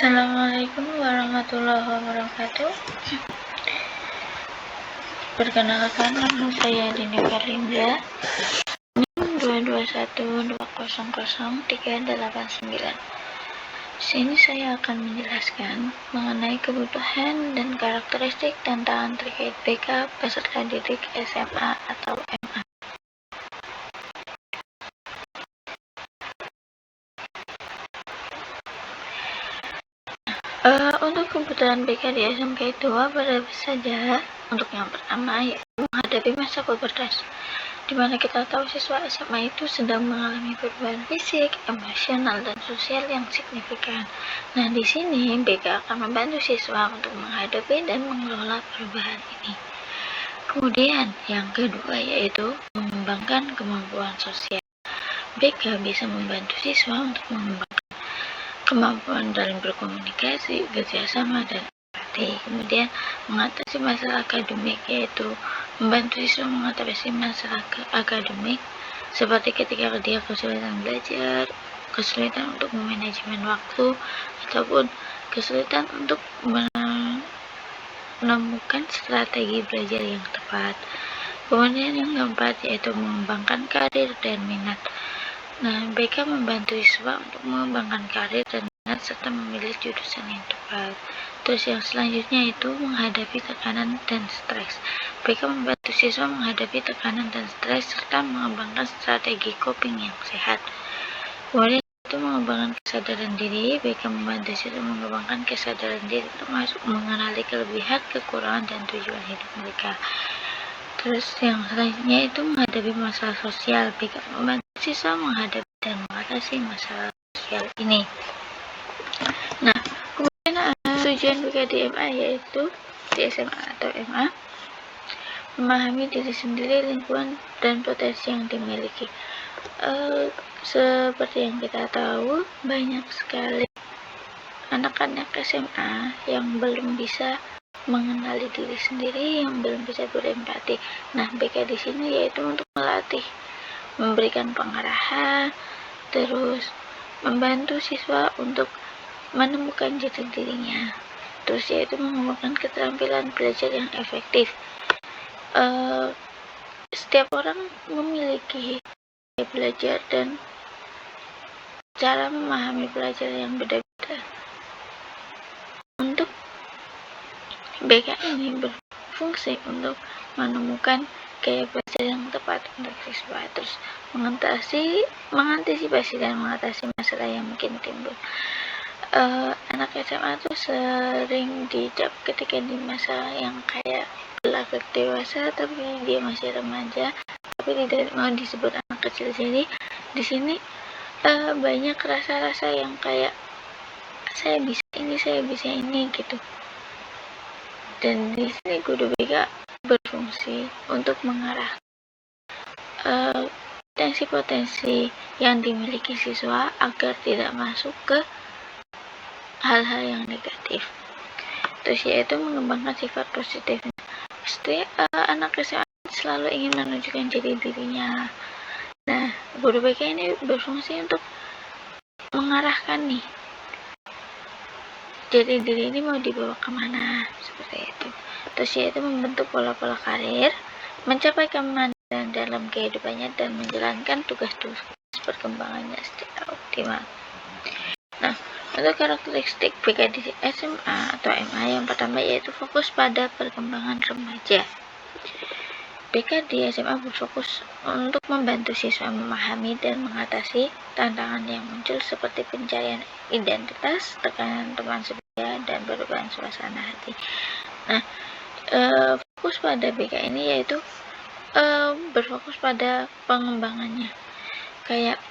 Assalamualaikum warahmatullahi wabarakatuh. Perkenalkan, nama saya Dini Farlinda, NIM 221200389. Di sini saya akan menjelaskan mengenai kebutuhan dan karakteristik tantangan terkait BK peserta didik SMA atau MA. Untuk kebutuhan BK di SMK itu pada saja. Untuk yang pertama, yaitu menghadapi masa pubertas, di mana kita tahu siswa SMA itu sedang mengalami perubahan fisik, emosional, dan sosial yang signifikan. Nah, di sini BK akan membantu siswa untuk menghadapi dan mengelola perubahan ini. Kemudian, yang kedua yaitu mengembangkan kemampuan sosial. BK bisa membantu siswa untuk mengembangkan kemampuan dalam berkomunikasi, kerjasama, dan empati. Kemudian mengatasi masalah akademik, yaitu membantu siswa mengatasi masalah akademik seperti ketika dia kesulitan belajar, kesulitan untuk memanajemen waktu, ataupun kesulitan untuk menemukan strategi belajar yang tepat. Kemudian yang keempat yaitu mengembangkan karir dan minat. Nah, BK membantu siswa untuk mengembangkan karir dan minat serta memilih jurusan yang tepat. Terus yang selanjutnya itu menghadapi tekanan dan stres. BK membantu siswa menghadapi tekanan dan stres serta mengembangkan strategi coping yang sehat. Kemudian itu mengembangkan kesadaran diri. BK membantu siswa mengembangkan kesadaran diri termasuk mengenali kelebihan, kekurangan, dan tujuan hidup mereka. Terus yang selanjutnya itu menghadapi masalah sosial. BK membantu siswa menghadapi dan mengatasi masalah sosial ini. Nah, kemudian tujuan BK di MA yaitu di SMA atau MA memahami diri sendiri, lingkungan, dan potensi yang dimiliki. Seperti yang kita tahu, banyak sekali anak-anak SMA yang belum bisa mengenali diri sendiri, yang belum bisa berempati. Nah, BK di sini yaitu untuk melatih, memberikan pengarahan, terus membantu siswa untuk menemukan jati dirinya. Terus yaitu mengembangkan keterampilan belajar yang efektif. Setiap orang memiliki belajar dan cara memahami belajar yang beda-beda. Untuk BK ini berfungsi untuk menemukan gaya belajar yang tepat untuk siswa, terus mengantisipasi dan mengatasi masalah yang mungkin timbul. Anak SMA tuh sering dicap ketika di masa yang kayak belakang dewasa, tapi dia masih remaja, tapi tidak mau disebut anak kecil. Jadi di sini banyak rasa-rasa yang kayak saya bisa ini gitu. Dan di sini guru BK berfungsi untuk mengarah potensi-potensi yang dimiliki siswa agar tidak masuk ke hal-hal yang negatif. Terus yaitu mengembangkan sifat positif. Pasti anak SMA selalu ingin menunjukkan jati dirinya. Nah, guru BK ini berfungsi untuk mengarahkan nih, jadi diri ini mau dibawa kemana, seperti itu. Terus yaitu membentuk pola-pola karir, mencapai kemandirian dalam kehidupannya, dan menjalankan tugas-tugas perkembangannya secara optimal. Nah, untuk karakteristik BK di SMA atau MA yang pertama yaitu fokus pada perkembangan remaja. BK di SMA berfokus untuk membantu siswa memahami dan mengatasi tantangan yang muncul seperti pencarian identitas, tekanan teman sebaya, dan perubahan suasana hati. Nah, fokus pada BK ini yaitu berfokus pada pengembangannya. Kayak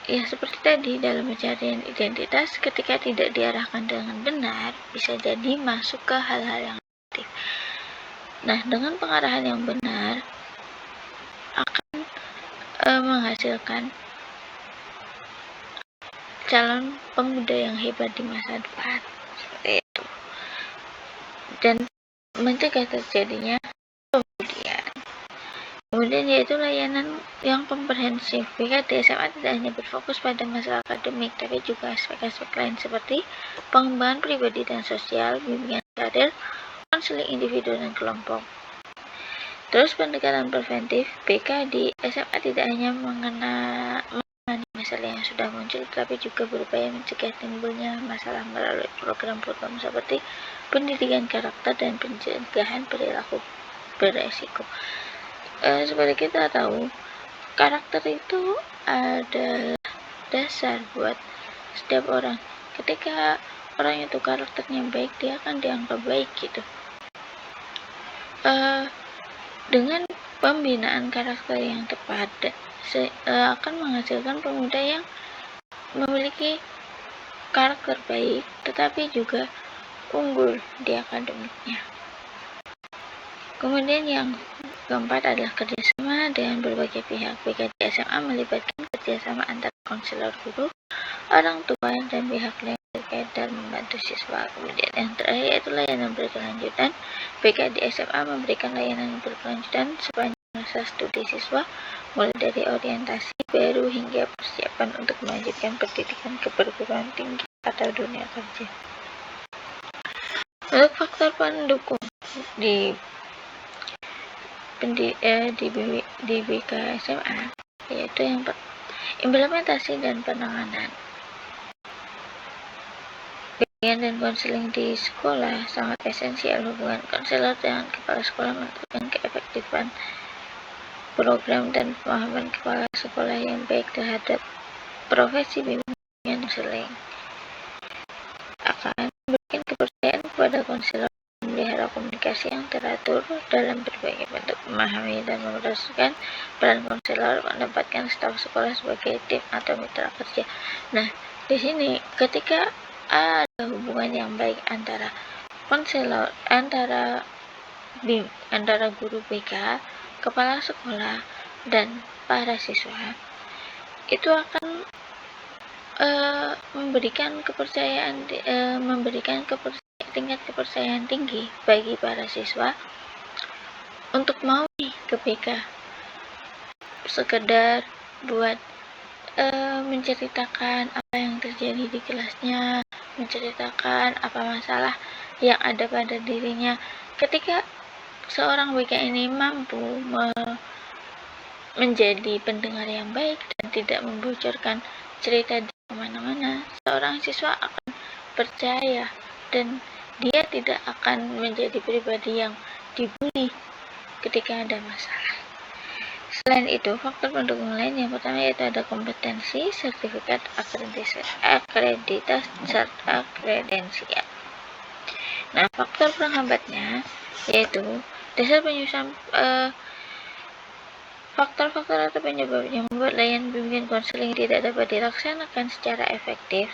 ya seperti tadi, dalam pencarian identitas ketika tidak diarahkan dengan benar bisa jadi masuk ke hal-hal yang negatif. Nah, dengan pengarahan yang benar akan menghasilkan calon pemuda yang hebat di masa depan, seperti itu, dan mencegah terjadinya kemudian Kemudian yaitu layanan yang komprehensif. BK di SMA tidak hanya berfokus pada masalah akademik, tapi juga aspek-aspek lain seperti pengembangan pribadi dan sosial, bimbingan karir, konseling individu dan kelompok. Terus pendekatan preventif, BK di SMA tidak hanya mengenai masalah yang sudah muncul, tapi juga berupaya mencegah timbulnya masalah melalui program-program seperti pendidikan karakter dan pencegahan perilaku beresiko. Seperti kita tahu, karakter itu adalah dasar buat setiap orang. Ketika orang itu karakternya baik, dia akan dianggap baik gitu. Dengan pembinaan karakter yang tepat akan menghasilkan pemuda yang memiliki karakter baik, tetapi juga unggul di akademiknya. Kemudian yang keempat adalah kerjasama dengan berbagai pihak. BK di SMA melibatkan kerjasama antara konselor guru, orang tua, dan pihak lain terkait dalam membantu siswa. Kemudian yang terakhir yaitu layanan berkelanjutan. BK di SMA memberikan layanan berkelanjutan sepanjang masa studi siswa, mulai dari orientasi baru hingga persiapan untuk melanjutkan pendidikan ke perguruan tinggi atau dunia kerja. Untuk faktor pendukung di BK SMA yaitu yang implementasi dan penanganan. Bimbingan dan konseling di sekolah sangat esensial. Hubungan konselor dengan kepala sekolah menentukan keefektifan program dan pemahaman kepala sekolah yang baik terhadap profesi bimbingan dan konseling. Akan memberikan kepercayaan kepada konselor, memelihara komunikasi yang teratur dalam berbagai bentuk, memahami dan meneruskan peran konselor, menempatkan staf sekolah sebagai tim atau mitra kerja. Nah, di sini ketika ada hubungan yang baik antara konselor, antara guru BK, kepala sekolah, dan para siswa, itu akan memberikan tingkat kepercayaan tinggi bagi para siswa untuk mau ke BK, sekedar buat menceritakan apa yang terjadi di kelasnya, menceritakan apa masalah yang ada pada dirinya. Ketika seorang BK ini mampu menjadi pendengar yang baik dan tidak membocorkan cerita di kemana-mana, seorang siswa akan percaya dan dia tidak akan menjadi pribadi yang dibully ketika ada masalah. Selain itu, faktor pendukung lain yang pertama yaitu ada kompetensi, sertifikat, akreditasi, serta kredensial. Nah, faktor penghambatnya yaitu dasar penyusunan faktor-faktor atau penyebab yang membuat layanan bimbingan konseling tidak dapat dilaksanakan secara efektif,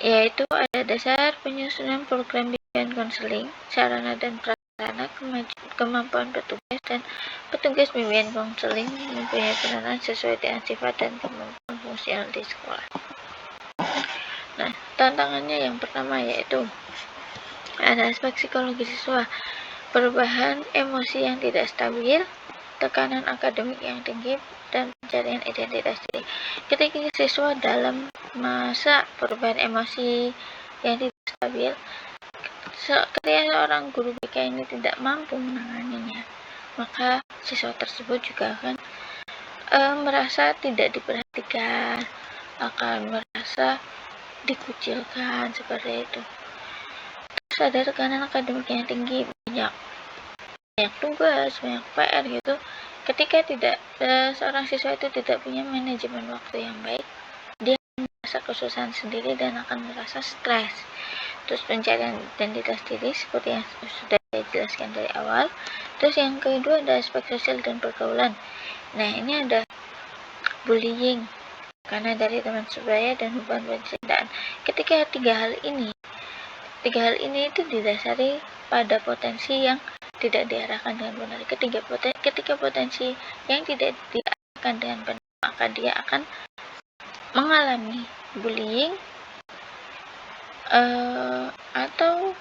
yaitu ada dasar penyusunan program bimbingan konseling, sarana dan prasarana, kemampuan petugas dan petugas bimbingan konseling mempunyai peranan sesuai dengan sifat dan kemampuan fungsional di sekolah. Nah, tantangannya yang pertama yaitu ada aspek psikologi siswa, perubahan emosi yang tidak stabil, tekanan akademik yang tinggi, dan pencarian identitas diri. Ketika siswa dalam masa perubahan emosi yang tidak stabil, ketika seorang guru BK ini tidak mampu menanganinya, maka siswa tersebut juga akan merasa tidak diperhatikan, akan merasa dikucilkan seperti itu. Terus ada tekanan akademik yang tinggi, banyak tugas, banyak PR gitu. Ketika seorang siswa itu tidak punya manajemen waktu yang baik, dia merasa kesusahan sendiri dan akan merasa stres. Terus pencarian identitas diri seperti yang sudah saya jelaskan dari awal. Terus yang kedua ada aspek sosial dan pergaulan. Nah, ini ada bullying karena dari teman sebaya dan hubungan percintaan. Ketika tiga hal ini itu didasari pada potensi yang tidak diarahkan dengan benar. Ketika potensi yang tidak diarahkan dengan benar, maka dia akan mengalami bullying atau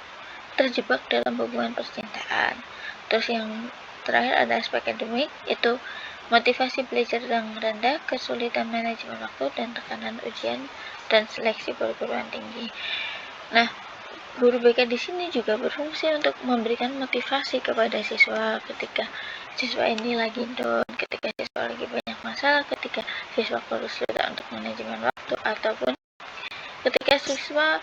terjebak dalam hubungan percintaan. Terus yang terakhir ada aspek akademik, yaitu motivasi belajar yang rendah, kesulitan manajemen waktu, dan tekanan ujian dan seleksi perguruan tinggi. Nah, guru BK di sini juga berfungsi untuk memberikan motivasi kepada siswa ketika siswa ini lagi down, ketika siswa lagi banyak masalah, ketika siswa kesulitan untuk manajemen waktu, ataupun ketika siswa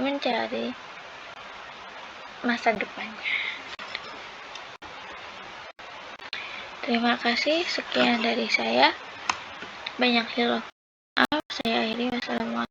mencari masa depannya. Terima kasih, sekian dari saya. Banyak hilaf. Saya akhiri. Wassalamualaikum.